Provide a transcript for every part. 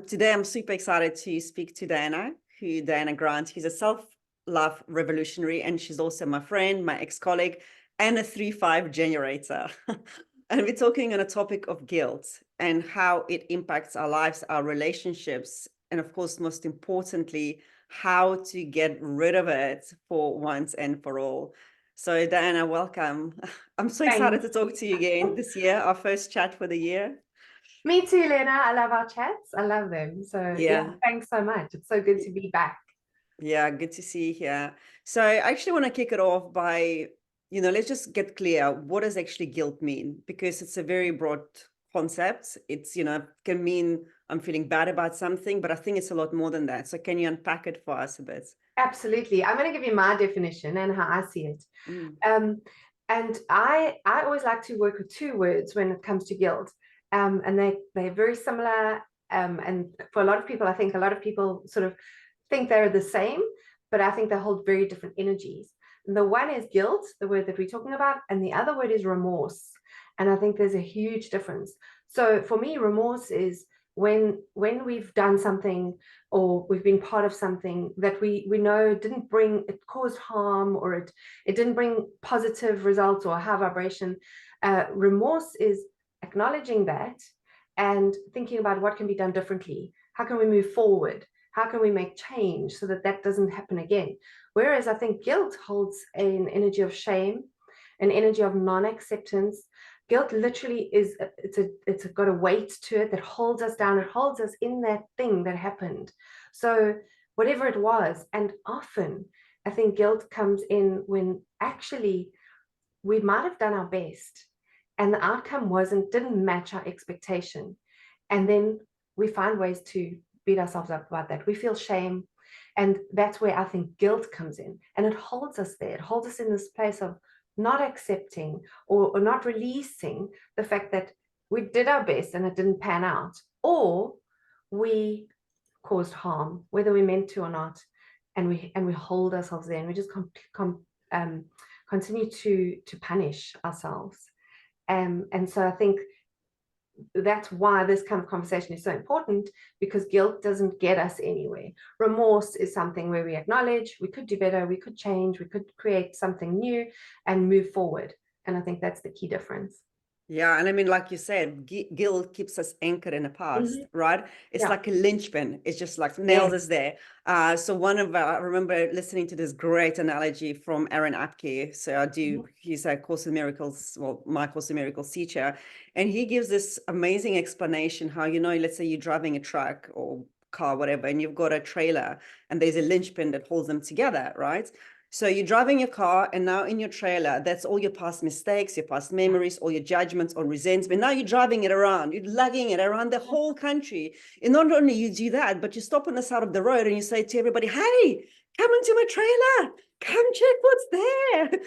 Today I'm super excited to speak to Diana Grant, who's a self-love revolutionary, and she's also my friend, my ex-colleague, and a 3-5 generator. And we're talking on a topic of guilt and how it impacts our lives, our relationships, and of course, most importantly, how to get rid of it for once and for all. So Diana, welcome. I'm so excited to Thanks. talk to you again this year, our first chat for the year. Me too, Lena. I love our chats. I love them. So yeah, Yeah. thanks so much. It's so good to be back. Yeah, good to see you here. So I actually want to kick it off by, let's just get clear. What does actually guilt mean? Because it's a very broad concept. It's, can mean I'm feeling bad about something, but I think it's a lot more than that. So can you unpack it for us a bit? Absolutely. I'm going to give you my definition and how I see it. Mm. And I always like to work with two words when it comes to guilt. And they're very similar. And for a lot of people, I think a lot of people sort of think they're the same, but I think they hold very different energies. And the one is guilt, the word that we're talking about, and the other word is remorse. And I think there's a huge difference. So for me, remorse is when we've done something or we've been part of something that we know didn't bring, it caused harm, or it didn't bring positive results or high vibration. Remorse is acknowledging that and thinking about what can be done differently. How can we move forward? How can we make change so that that doesn't happen again? Whereas I think guilt holds an energy of shame, an energy of non-acceptance. Guilt literally is, it's got a weight to it that holds us down. It holds us in that thing that happened. So whatever it was, and often I think guilt comes in when actually we might have done our best and the outcome didn't match our expectation. And then we find ways to beat ourselves up about that. We feel shame. And that's where I think guilt comes in. And it holds us there. It holds us in this place of not accepting or not releasing the fact that we did our best and it didn't pan out, or we caused harm, whether we meant to or not. And we hold ourselves there and we just continue to punish ourselves. And so I think that's why this kind of conversation is so important, because guilt doesn't get us anywhere. Remorse is something where we acknowledge we could do better, we could change, we could create something new and move forward. And I think that's the key difference. Yeah, and I mean, like you said, guilt keeps us anchored in the past, right? It's Yeah. like a linchpin. It's just like nails Yes. us there. So I remember listening to this great analogy from Aaron Apke. So he's a Course in Miracles, well, my Course in Miracles teacher. And he gives this amazing explanation how, let's say you're driving a truck or car, whatever, and you've got a trailer and there's a linchpin that holds them together, right? So you're driving your car, and now in your trailer, that's all your past mistakes, your past memories, all your judgments or resentment. Now you're driving it around, you're lugging it around the whole country. And not only you do that, but you stop on the side of the road and you say to everybody, hey, come into my trailer, come check what's there.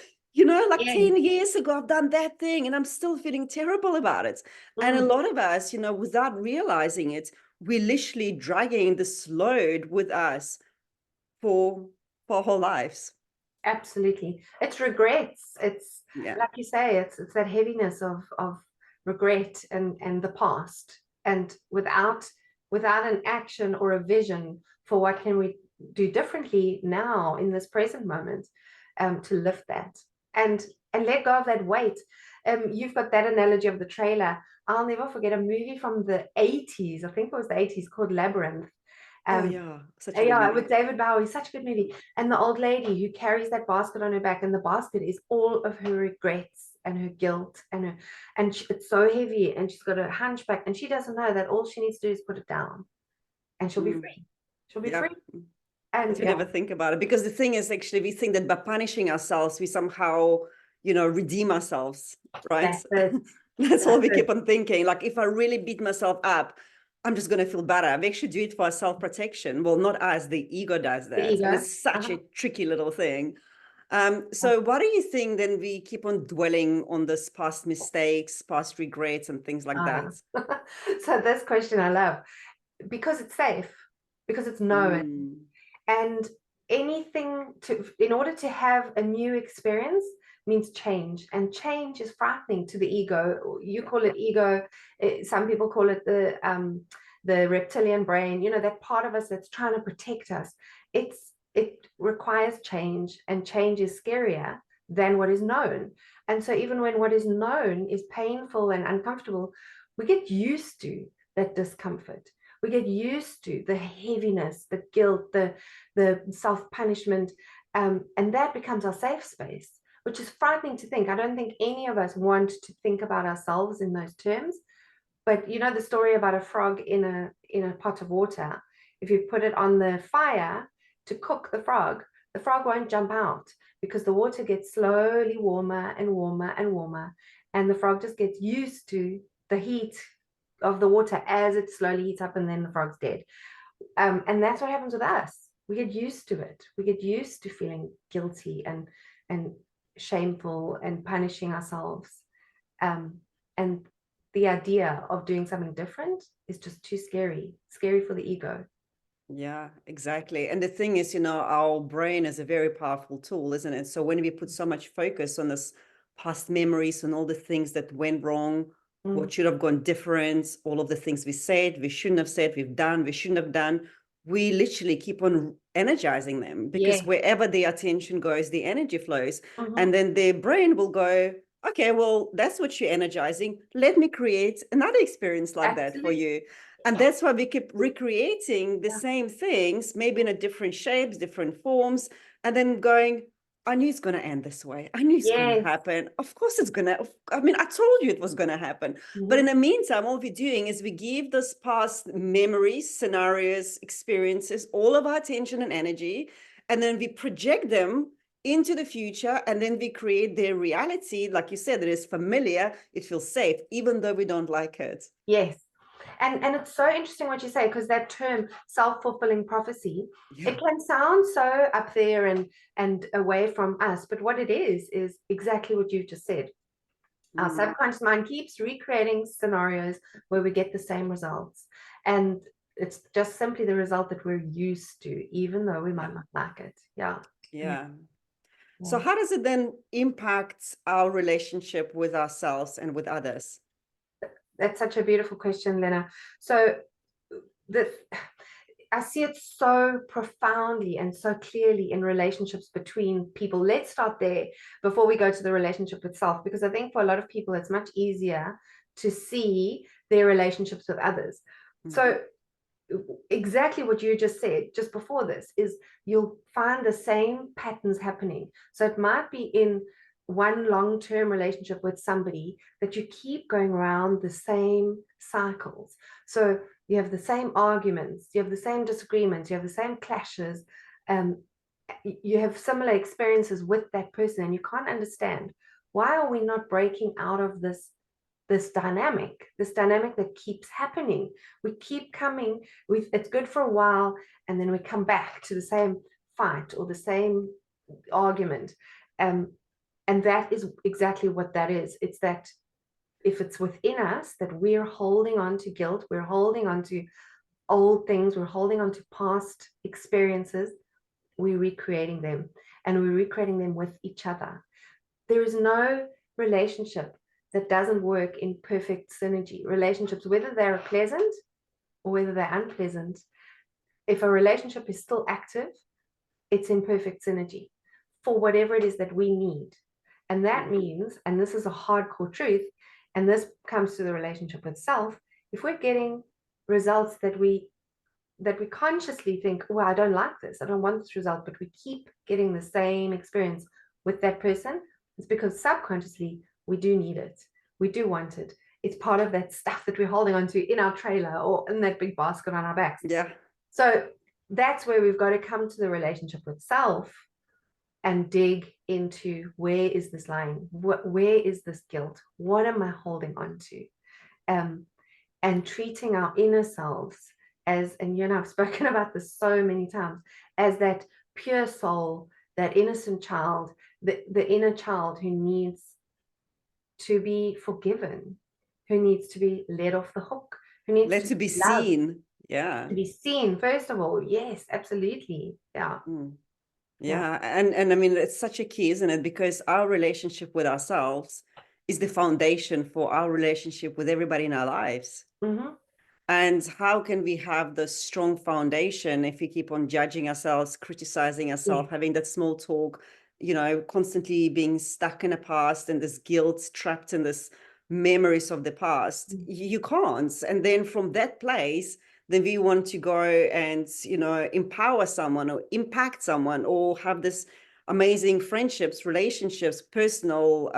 Like 10 years ago, I've done that thing and I'm still feeling terrible about it. And a lot of us, without realizing it, we're literally dragging this load with us for our whole lives. Absolutely. It's regrets. It's like you say, it's that heaviness of regret and the past. And without an action or a vision for what can we do differently now in this present moment, to lift that and let go of that weight. You've got that analogy of the trailer. I'll never forget a movie from the 80s. I think it was the 80s, called Labyrinth. With David Bowie, such a good movie. And the old lady who carries that basket on her back, and the basket is all of her regrets and her guilt and it's so heavy, and she's got a hunchback, and she doesn't know that all she needs to do is put it down, and she'll be free. She'll be free. And we never think about it, because the thing is, actually, we think that by punishing ourselves, we somehow, redeem ourselves, right? That's all we keep on thinking. Like, if I really beat myself up, I'm just going to feel better. We actually do it for self-protection. Well, not us, the ego does that. And it's such a tricky little thing. So why do you think then we keep on dwelling on this past mistakes, past regrets and things like that? So this question I love, because it's safe, because it's known. And anything in order to have a new experience means change, and change is frightening to the ego. You call it ego. Some people call it the the reptilian brain, you know, that part of us that's trying to protect us. It requires change, and change is scarier than what is known. And so even when what is known is painful and uncomfortable, we get used to that discomfort. We get used to the heaviness, the guilt, the self-punishment, and that becomes our safe space, which is frightening to think. I don't think any of us want to think about ourselves in those terms. But you know the story about a frog in a pot of water. If you put it on the fire to cook the frog won't jump out, because the water gets slowly warmer and warmer and warmer, and the frog just gets used to the heat of the water as it slowly heats up, and then the frog's dead. And that's what happens with us. We get used to it. We get used to feeling guilty and shameful and punishing ourselves. And the idea of doing something different is just too scary for the ego. Yeah, exactly. And the thing is, you know, our brain is a very powerful tool, isn't it? So when we put so much focus on this past memories and all the things that went wrong, what should have gone different, all of the things we said, we shouldn't have said, we've done, we shouldn't have done, we literally keep on energizing them, because wherever the attention goes, the energy flows. And then their brain will go, okay, well, that's what you're energizing. Let me create another experience like that for you. And that's why we keep recreating the same things, maybe in a different shapes, different forms, and then going, I knew it's going to end this way. I knew it's going to happen. Of course it's going to. I mean, I told you it was going to happen. But in the meantime, all we're doing is we give those past memories, scenarios, experiences, all of our attention and energy, and then we project them into the future, and then we create their reality, like you said, that is familiar, it feels safe, even though we don't like it. Yes. And it's so interesting what you say, because that term self-fulfilling prophecy, it can sound so up there and away from us, but what it is exactly what you've just said. Our subconscious mind keeps recreating scenarios where we get the same results, and it's just simply the result that we're used to, even though we might not like it. Yeah. So how does it then impact our relationship with ourselves and with others? That's such a beautiful question, Lena. So I see it so profoundly and so clearly in relationships between people. Let's start there before we go to the relationship with self, because I think for a lot of people, it's much easier to see their relationships with others. So exactly what you just said just before this is you'll find the same patterns happening. So it might be in one long-term relationship with somebody that you keep going around the same cycles. So you have the same arguments, you have the same disagreements, you have the same clashes, you have similar experiences with that person, and you can't understand, why are we not breaking out of this dynamic that keeps happening? We keep coming, it's good for a while, and then we come back to the same fight or the same argument. And that is exactly what that is. It's that if it's within us that we're holding on to guilt, we're holding on to old things, we're holding on to past experiences, we're recreating them, and we're recreating them with each other. There is no relationship that doesn't work in perfect synergy. Relationships, whether they're pleasant or whether they're unpleasant, if a relationship is still active, it's in perfect synergy for whatever it is that we need. And that means, and this is a hardcore truth, and this comes to the relationship with self, if we're getting results that we consciously think, well, I don't like this, I don't want this result, but we keep getting the same experience with that person, it's because subconsciously we do need it, we do want it. It's part of that stuff that we're holding on to in our trailer or in that big basket on our backs. So that's where we've got to come to the relationship with self and dig into, where is this lying? Where is this guilt? What am I holding on to? And treating our inner selves as, and you and I've spoken about this so many times, as that pure soul, that innocent child, the inner child who needs to be forgiven, who needs to be let off the hook, who needs to be seen. To be seen, first of all. Yes, absolutely. And I mean, it's such a key, isn't it? Because our relationship with ourselves is the foundation for our relationship with everybody in our lives. And how can we have the strong foundation if we keep on judging ourselves, criticizing ourselves, Yeah. having that small talk, constantly being stuck in the past and this guilt, trapped in this memories of the past? You can't. And then from that place, then we want to go and, empower someone or impact someone or have this amazing friendships, relationships, personal,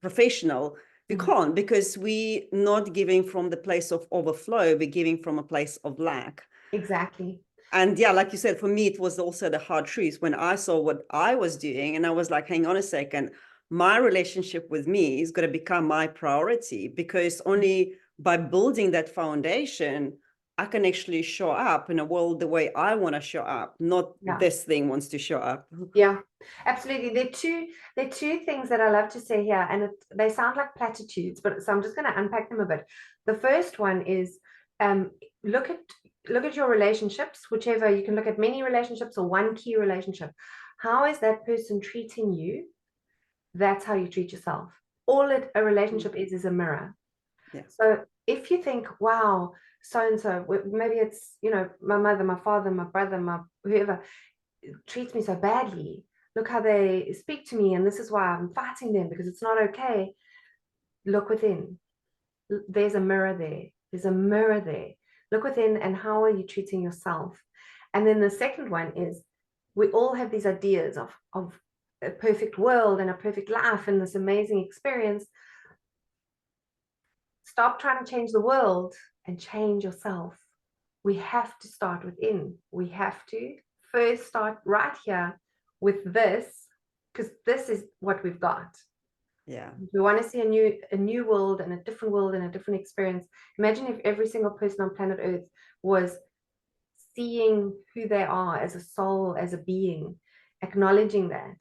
professional. We can't, because we're not giving from the place of overflow, we're giving from a place of lack. Exactly. And yeah, like you said, for me, it was also the hard truth when I saw what I was doing. And I was like, hang on a second, my relationship with me is going to become my priority, because only by building that foundation, I can actually show up in a world the way I want to show up, not this thing wants to show up. Yeah, absolutely. There are two things that I love to say here, and they sound like platitudes, but so I'm just going to unpack them a bit. The first one is look at your relationships, whichever. You can look at many relationships or one key relationship. How is that person treating you? That's how you treat yourself. All a relationship is a mirror. Yeah. So if you think, wow, so and so, maybe it's, my mother, my father, my brother, my whoever treats me so badly. Look how they speak to me, and this is why I'm fighting them, because it's not okay. Look within. There's a mirror there. There's a mirror there. Look within, and how are you treating yourself? And then the second one is, we all have these ideas of a perfect world and a perfect life and this amazing experience. Stop trying to change the world and change yourself. We have to start within. We have to first start right here with this, because this is what we've got. Yeah. If we want to see a new world and a different experience, imagine if every single person on planet Earth was seeing who they are as a soul, as a being, acknowledging that,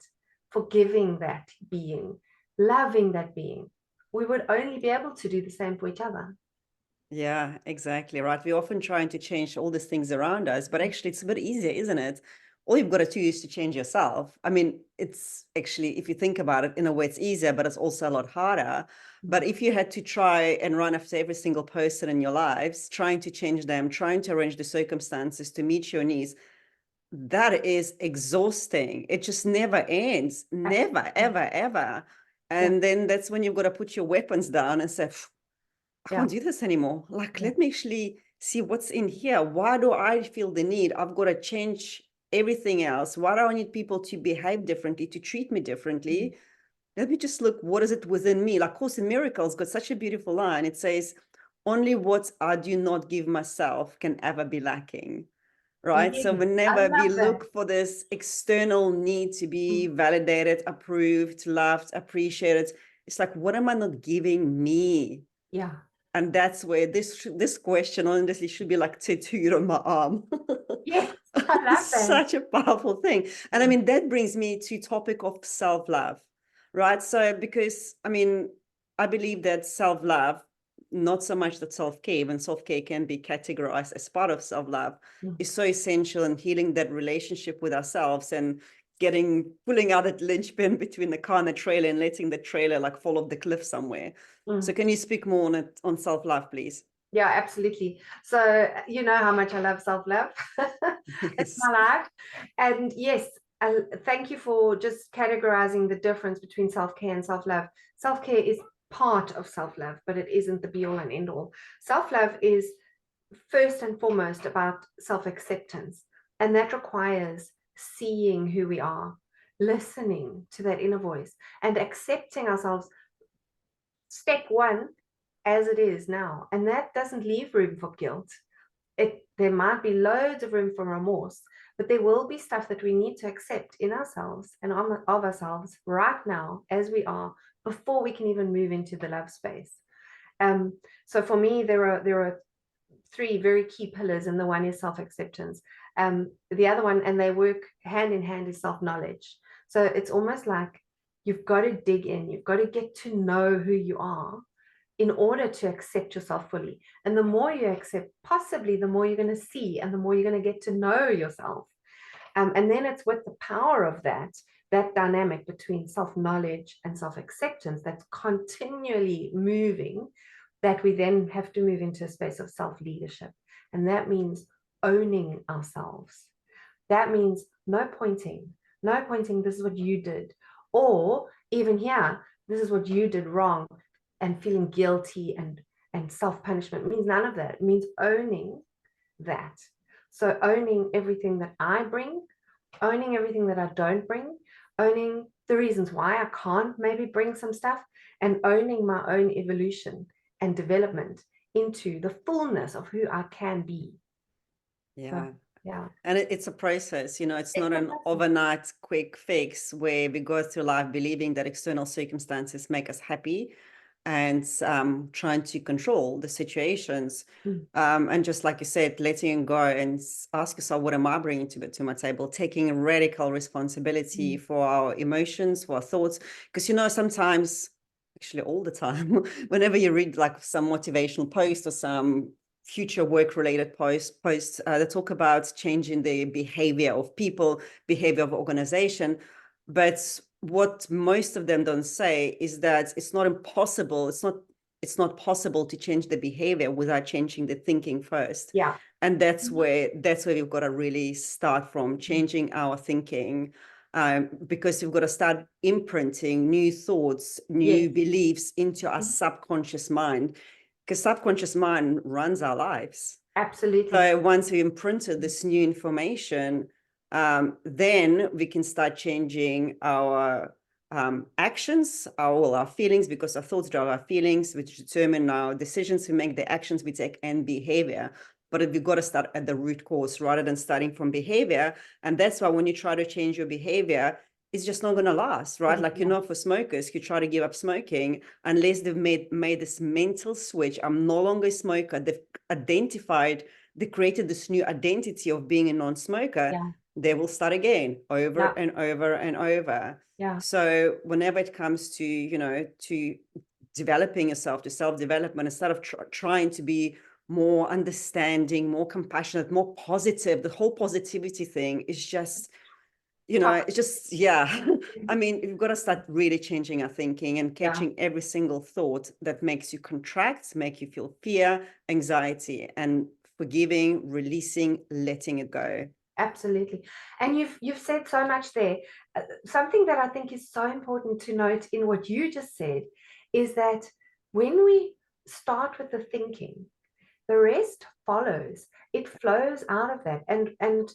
forgiving that being, loving that being. We would only be able to do the same for each other. Yeah, exactly right. We're often trying to change all these things around us, but actually it's a bit easier, isn't it? All you've got to do is to change yourself. I mean, it's actually, if you think about it, in a way, it's easier, but it's also a lot harder. But if you had to try and run after every single person in your lives, trying to change them, trying to arrange the circumstances to meet your needs, that is exhausting. It just never ends, never, ever, ever. And then that's when you've got to put your weapons down and say, I can't do this anymore. Like, let me actually see what's in here. Why do I feel the need? I've got to change everything else. Why do I need people to behave differently, to treat me differently? Let me just look, what is it within me? Like Course in Miracles got such a beautiful line. It says, only what I do not give myself can ever be lacking. Right? So whenever we look for this external need to be validated, approved, loved, appreciated, it's like, what am I not giving me? Yeah. And that's where this question honestly should be like tattooed on my arm. Yes, I love that. Such a powerful thing. And I mean, that brings me to topic of self-love, right? So because I mean, I believe that self-love, not so much that self-care, when self-care can be categorized as part of self-love, is so essential in healing that relationship with ourselves and pulling out that linchpin between the car and the trailer and letting the trailer like fall off the cliff somewhere. So can you speak more on it, on self-love, please? Yeah, absolutely. So you know how much I love self-love. It's my life. And yes, thank you for just categorizing the difference between self-care and self-love. Self-care is part of self-love, but it isn't the be-all and end-all. Self-love is first and foremost about self-acceptance, and that requires seeing who we are, listening to that inner voice, and accepting ourselves. Step one, as it is now, and that doesn't leave room for guilt. There might be loads of room for remorse, but there will be stuff that we need to accept in ourselves and of ourselves right now as we are, before we can even move into the love space. So for me, there are three very key pillars, and the one is self-acceptance. The other one, and they work hand in hand, is self-knowledge. So it's almost like you've got to dig in, you've got to get to know who you are in order to accept yourself fully. And the more you accept, possibly the more you're going to see, and the more you're going to get to know yourself. And then it's with the power of that dynamic between self-knowledge and self-acceptance that's continually moving, that we then have to move into a space of self-leadership. And that means owning ourselves. That means no pointing, this is what you did. Or even here, this is what you did wrong, and feeling guilty and self-punishment. It means none of that. It means owning that. So owning everything that I bring, owning everything that I don't bring, owning the reasons why I can't maybe bring some stuff, and owning my own evolution and development into the fullness of who I can be. Yeah. So, yeah. And it's a process, you know, it's not an overnight quick fix where we go through life believing that external circumstances make us happy and trying to control the situations. And just like you said, letting go and ask yourself, what am I bringing to my table? Taking radical responsibility for our emotions, for our thoughts. Because, you know, sometimes, actually all the time, whenever you read like some motivational post or some future work-related posts that talk about changing the behavior of people, behavior of organization. But what most of them don't say is that it's not impossible. It's not possible to change the behavior without changing the thinking first. Yeah. And that's where we've got to really start from, changing our thinking, because we've got to start imprinting new thoughts, new beliefs into our subconscious mind, because subconscious mind runs our lives. Absolutely. So once we imprinted this new information, then we can start changing our actions, our feelings, because our thoughts drive our feelings, which determine our decisions we make, the actions we take, and behavior. But we've got to start at the root cause rather than starting from behavior. And that's why when you try to change your behavior, it's just not going to last, right? Like, you know, for smokers, you try to give up smoking unless they've made this mental switch. I'm no longer a smoker. They've they created this new identity of being a non-smoker. They will start again over and over and over. So whenever it comes to, you know, to developing yourself, to self-development, instead of trying to be more understanding, more compassionate, more positive, the whole positivity thing is just, you know, it's just, I mean, we've got to start really changing our thinking and catching every single thought that makes you contract, make you feel fear, anxiety, and forgiving, releasing, letting it go. Absolutely. And you've said so much there. Something that I think is so important to note in what you just said is that when we start with the thinking, the rest follows. It flows out of that. And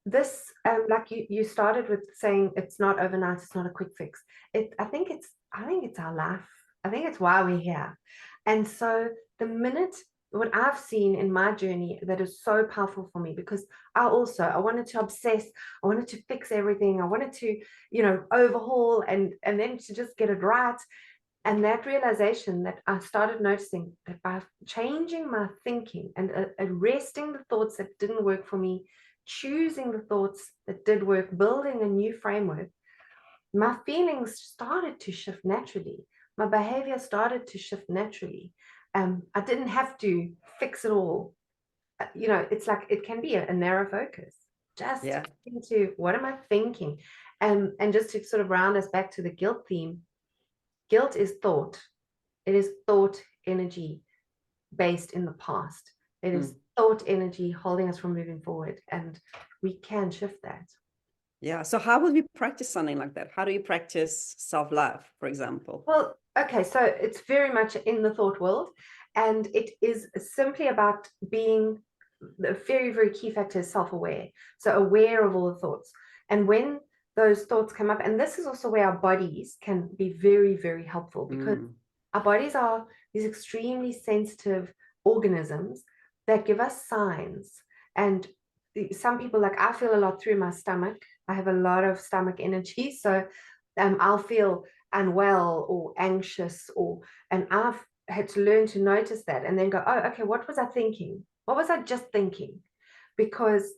this, like you started with saying, it's not overnight, it's not a quick fix. I think it's our life. I think it's why we're here. And so the minute, what I've seen in my journey that is so powerful for me, because I wanted to obsess, I wanted to fix everything, I wanted to, you know, overhaul and then to just get it right. And that realization that I started noticing that by changing my thinking and arresting the thoughts that didn't work for me, choosing the thoughts that did work, building a new framework, my feelings started to shift naturally. My behavior started to shift naturally. I didn't have to fix it all. You know, it's like it can be a narrow focus. Just into what am I thinking? And just to sort of round us back to the guilt theme, guilt is thought. It is thought energy based in the past. It is thought energy holding us from moving forward, and we can shift that. Yeah. So how would we practice something like that? How do you practice self-love, for example? Well, okay, so it's very much in the thought world, and it is simply about being, the very, very key factor is self-aware. So aware of all the thoughts. And when those thoughts come up, and this is also where our bodies can be very, very helpful, because our bodies are these extremely sensitive organisms that give us signs. And some people, like I feel a lot through my stomach. I have a lot of stomach energy. So I'll feel unwell or anxious, and I've had to learn to notice that and then go, oh, okay, what was I thinking? What was I just thinking? Because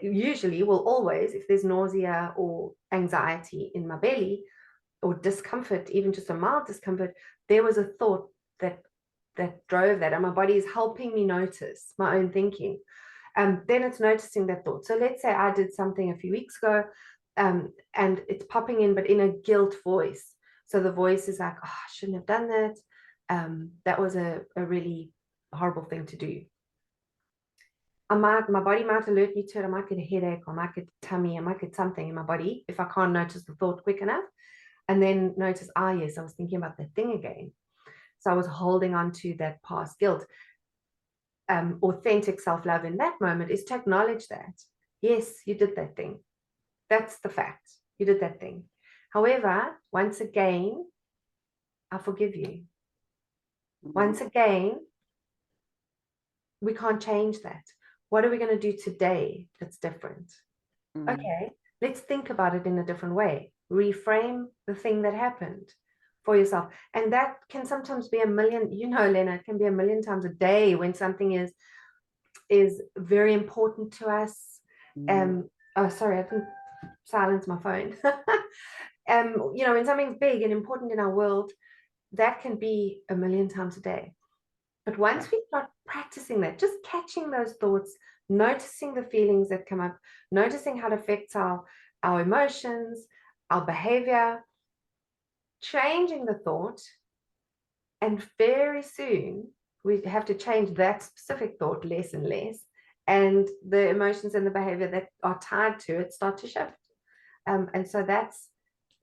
usually, well, always, if there's nausea or anxiety in my belly or discomfort, even just a mild discomfort, there was a thought that drove that, and my body is helping me notice my own thinking. Then it's noticing that thought. So let's say I did something a few weeks ago, and it's popping in, but in a guilt voice. So the voice is like, oh, I shouldn't have done that. That was a really horrible thing to do. My body might alert me to it. I might get a headache, or I might get tummy, I might get something in my body if I can't notice the thought quick enough. And then notice, yes, I was thinking about that thing again. So I was holding on to that past guilt. Authentic self-love in that moment is to acknowledge that, yes, you did that thing. That's the fact. You did that thing. However, once again, I forgive you. Once again, we can't change that. What are we going to do today that's different? Okay, let's think about it in a different way. Reframe the thing that happened for yourself. And that can sometimes be a million, Lena, it can be a million times a day when something is very important to us. Oh, sorry, I didn't silence my phone. When something's big and important in our world, that can be a million times a day. But once we start practicing that, just catching those thoughts, noticing the feelings that come up, noticing how it affects our emotions, our behavior, changing the thought, and very soon we have to change that specific thought less and less, and the emotions and the behavior that are tied to it start to shift. And so that's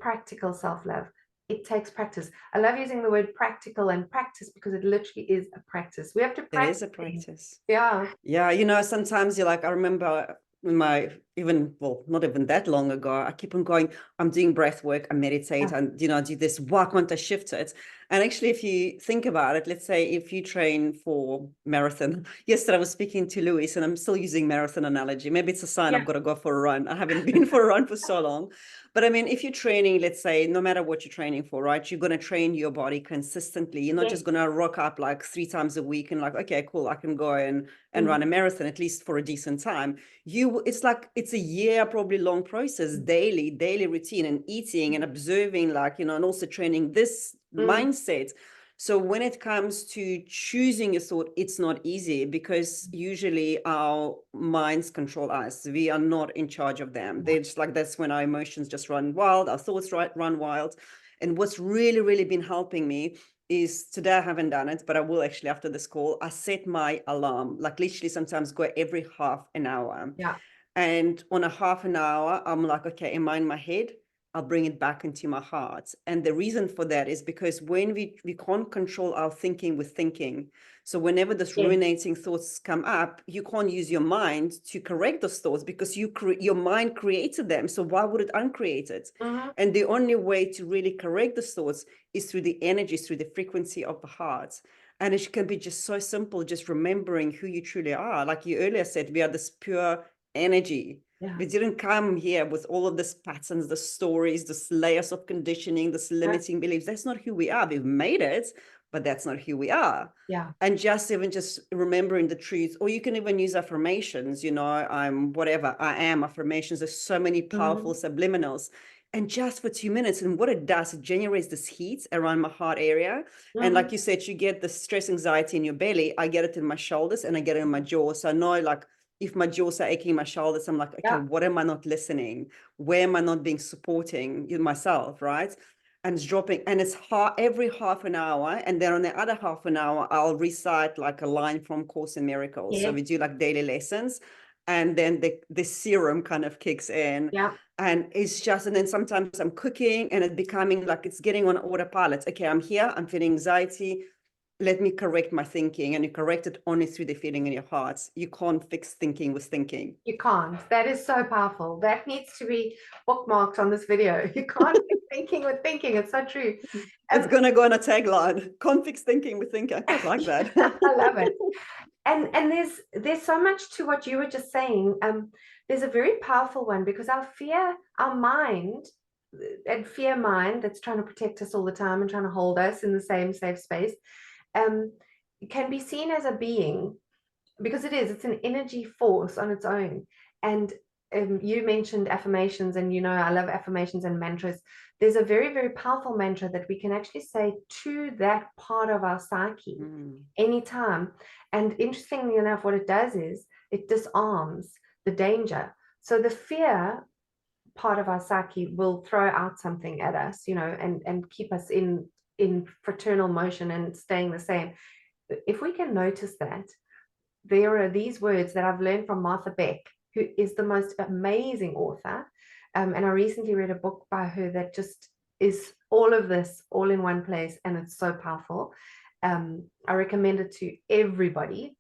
practical self-love. It takes practice. I love using the word practical and practice because it literally is a practice. We have to practice. It is a practice. Yeah. Yeah. Sometimes you're like, I remember not even that long ago, I keep on going, I'm doing breath work, I meditate, and I do this, why can't I shift it? And actually, if you think about it, let's say if you train for marathon, yesterday I was speaking to Louis, and I'm still using marathon analogy. Maybe it's a sign I've got to go for a run. I haven't been for a run for so long. But I mean, if you're training, let's say, no matter what you're training for, right, you're going to train your body consistently. You're not just going to rock up like 3 times a week and like, okay, cool, I can go and run a marathon, at least for a decent time. It's a year probably long process, daily routine, and eating and observing, and also training this mindset. So when it comes to choosing a thought, it's not easy, because usually our minds control us. We are not in charge of them. They're just like, that's when our emotions just run wild, our thoughts run wild. And what's really, really been helping me is, today I haven't done it, but I will actually after this call, I set my alarm, like literally sometimes go every half an hour. Yeah. And on a half an hour, I'm like, okay, am I in my head? I'll bring it back into my heart. And the reason for that is because when we can't control our thinking with thinking. So whenever this ruminating thoughts come up, you can't use your mind to correct those thoughts, because your mind created them. So why would it uncreate it? And the only way to really correct those thoughts is through the energy, through the frequency of the heart. And it can be just so simple, just remembering who you truly are. Like you earlier said, we are this pure energy. We didn't come here with all of these patterns, the stories, this layers of conditioning, this limiting beliefs. That's not who we are. We've made it, but that's not who we are. And just remembering the truth, or you can even use affirmations, I'm whatever I am, affirmations. There's so many powerful subliminals. And just for 2 minutes, and what it does, it generates this heat around my heart area. And like you said, you get the stress, anxiety in your belly. I get it in my shoulders, and I get it in my jaw. So I know, like, if my jaws are aching, my shoulders, I'm like, okay, what am I not listening? Where am I not being supporting myself, right? And it's dropping, and it's every half an hour. And then on the other half an hour, I'll recite like a line from Course in Miracles. So we do like daily lessons, and then the serum kind of kicks in. And it's just, and then sometimes I'm cooking, and it's becoming like, it's getting on autopilot. Okay, I'm here, I'm feeling anxiety. Let me correct my thinking. And you correct it only through the feeling in your heart. You can't fix thinking with thinking. You can't. That is so powerful. That needs to be bookmarked on this video. You can't fix thinking with thinking. It's so true. It's going to go on a tagline. Can't fix thinking with thinking. I quite like that. I love it. And there's so much to what you were just saying. There's a very powerful one, because our mind, and fear mind that's trying to protect us all the time and trying to hold us in the same safe space, can be seen as a being, because it's an energy force on its own. And you mentioned affirmations, and I love affirmations and mantras. There's a very, very powerful mantra that we can actually say to that part of our psyche anytime. And interestingly enough, what it does is it disarms the danger. So the fear part of our psyche will throw out something at us, and keep us in in fraternal motion and staying the same. If we can notice that, there are these words that I've learned from Martha Beck, who is the most amazing author. And I recently read a book by her that just is all of this all in one place, and it's so powerful. I recommend it to everybody.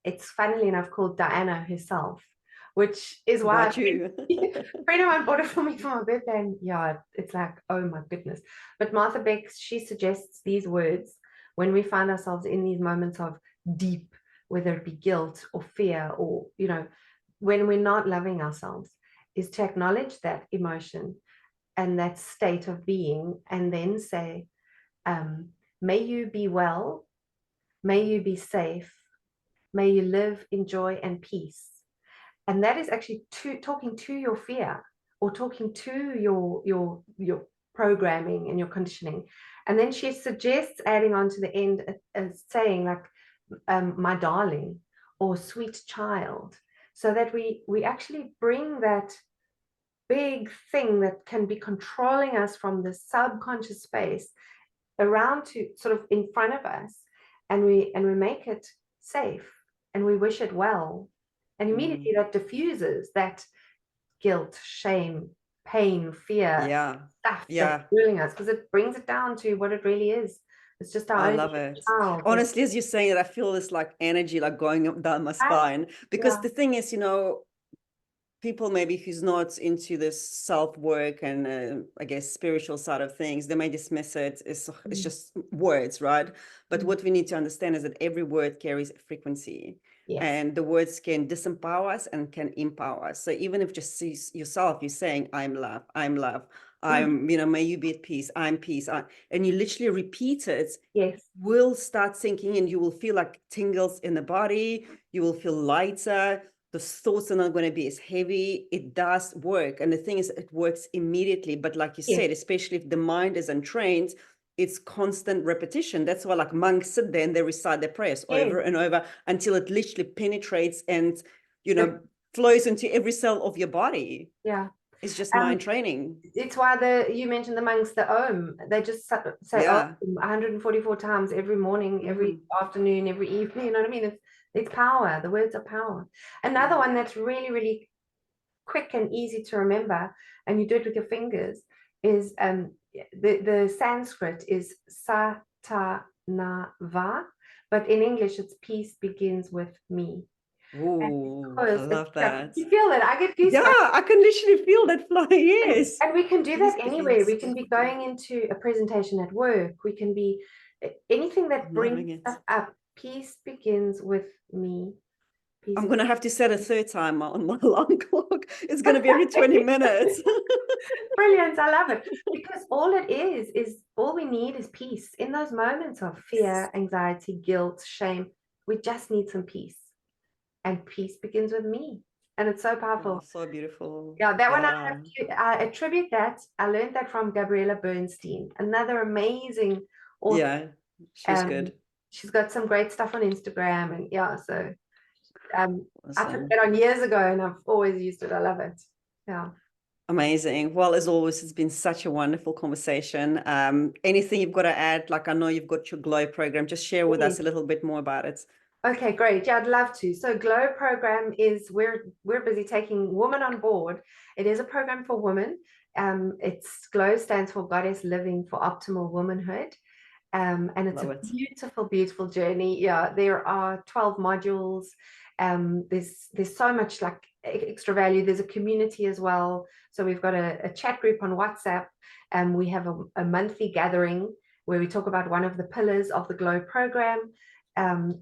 It's funnily enough called Diana Herself, which is why About you. a friend of mine bought it for me for my birthday, and yeah, it's like, oh my goodness. But Martha Beck, she suggests these words when we find ourselves in these moments of deep, whether it be guilt or fear, or, you know, when we're not loving ourselves, is to acknowledge that emotion and that state of being, and then say, may you be well, may you be safe, may you live in joy and peace. And that is actually talking to your fear, or talking to your programming and your conditioning. And then she suggests adding on to the end, saying like, my darling, or sweet child, so that we actually bring that big thing that can be controlling us from the subconscious space around to sort of in front of us, and we make it safe, and we wish it well, and immediately that diffuses that guilt, shame, pain, fear, stuff that's ruling us, because it brings it down to what it really is. It's just our I own love it. child. Honestly, as you're saying it, I feel this like energy like going down my spine, because the thing is, you know, people maybe who's not into this self-work and I guess spiritual side of things, they may dismiss it. It's just words, right? But what we need to understand is that every word carries a frequency. Yes. And the words can disempower us and can empower us. So even if just see yourself, you're saying, I'm love, I'm love, I'm, you know, may you be at peace, I'm peace. And you literally repeat it, yes, will start sinking in. You will feel like tingles in the body. You will feel lighter. The thoughts are not going to be as heavy. It does work. And the thing is, it works immediately. But like you said, especially if the mind is untrained, it's constant repetition. That's why like monks sit there and they recite their prayers over and over until it literally penetrates and, you know, flows into every cell of your body. Yeah. It's just mind training. It's why you mentioned the monks, the Om, they just say Om 144 times every morning, every afternoon, every evening. You know what I mean? It's power. The words are power. Another one that's really, really quick and easy to remember, and you do it with your fingers, is the Sanskrit is Satanava, but in English it's peace begins with me. Ooh, I love that. You feel that? I get goosebumps. Yeah, I can literally feel that fly. Yes. And we can do that anywhere. We can be going into a presentation at work. We can be anything that brings stuff up. Peace begins with me. Peace. I'm going to have to set a third timer on my alarm clock. It's going to be every 20 minutes. Brilliant. I love it. Because all it is all we need is peace. In those moments of fear, anxiety, guilt, shame, we just need some peace. And peace begins with me. And it's so powerful. Oh, so beautiful. Yeah, that one I attribute that. I learned that from Gabriella Bernstein, another amazing author. Yeah, she's good. She's got some great stuff on Instagram, and yeah, so awesome. I took that on years ago and I've always used it. I love it. Yeah. Amazing. Well, as always, it's been such a wonderful conversation. Anything you've got to add? Like, I know you've got your Glow program. Just share with us a little bit more about it. Okay, great. Yeah, I'd love to. So Glow program is, we're busy taking women on board. It is a program for women. It's Glow stands for Goddess Living for Optimal Womanhood. And it's beautiful, beautiful journey. Yeah, there are 12 modules. There's so much like extra value. There's a community as well. So we've got a chat group on WhatsApp, and we have a monthly gathering where we talk about one of the pillars of the Glow program.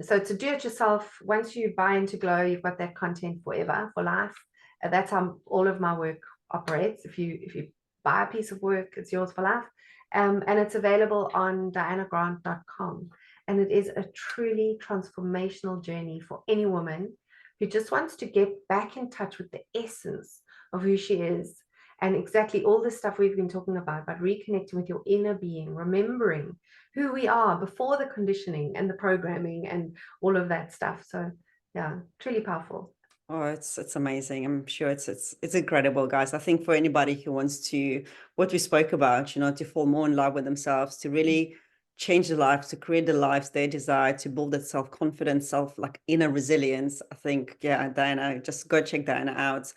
So to do it yourself, once you buy into Glow, you've got that content forever, for life. That's how all of my work operates. If you buy a piece of work, it's yours for life. And it's available on dianagrant.com. And it is a truly transformational journey for any woman who just wants to get back in touch with the essence of who she is, and exactly all the stuff we've been talking about reconnecting with your inner being, remembering who we are before the conditioning and the programming and all of that stuff. So yeah, truly powerful. Oh, it's amazing. I'm sure it's incredible, guys. I think for anybody who wants to, what we spoke about, you know, to fall more in love with themselves, to really change their lives, to create the lives they desire, to build that self-confidence, like inner resilience. I think, yeah, Diana, just go check Diana out.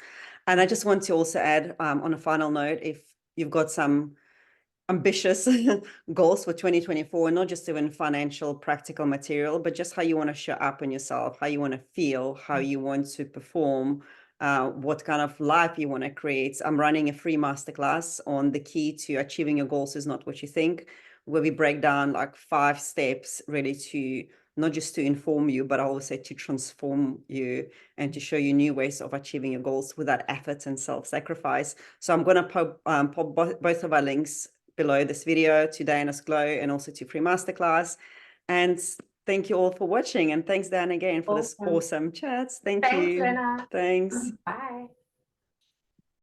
And I just want to also add, on a final note, if you've got some ambitious goals for 2024, not just even financial, practical material, but just how you want to show up in yourself, how you want to feel, how you want to perform, what kind of life you want to create. I'm running a free masterclass on the key to achieving your goals is not what you think, where we break down like 5 steps really to not just to inform you, but also to transform you and to show you new ways of achieving your goals without effort and self-sacrifice. So I'm going to pop both of our links below this video to Diana's Glow and also to free masterclass. And thank you all for watching. And thanks, Dan, again for this Awesome. awesome chats. Thank Thanks, you. Lena. Thanks. Bye.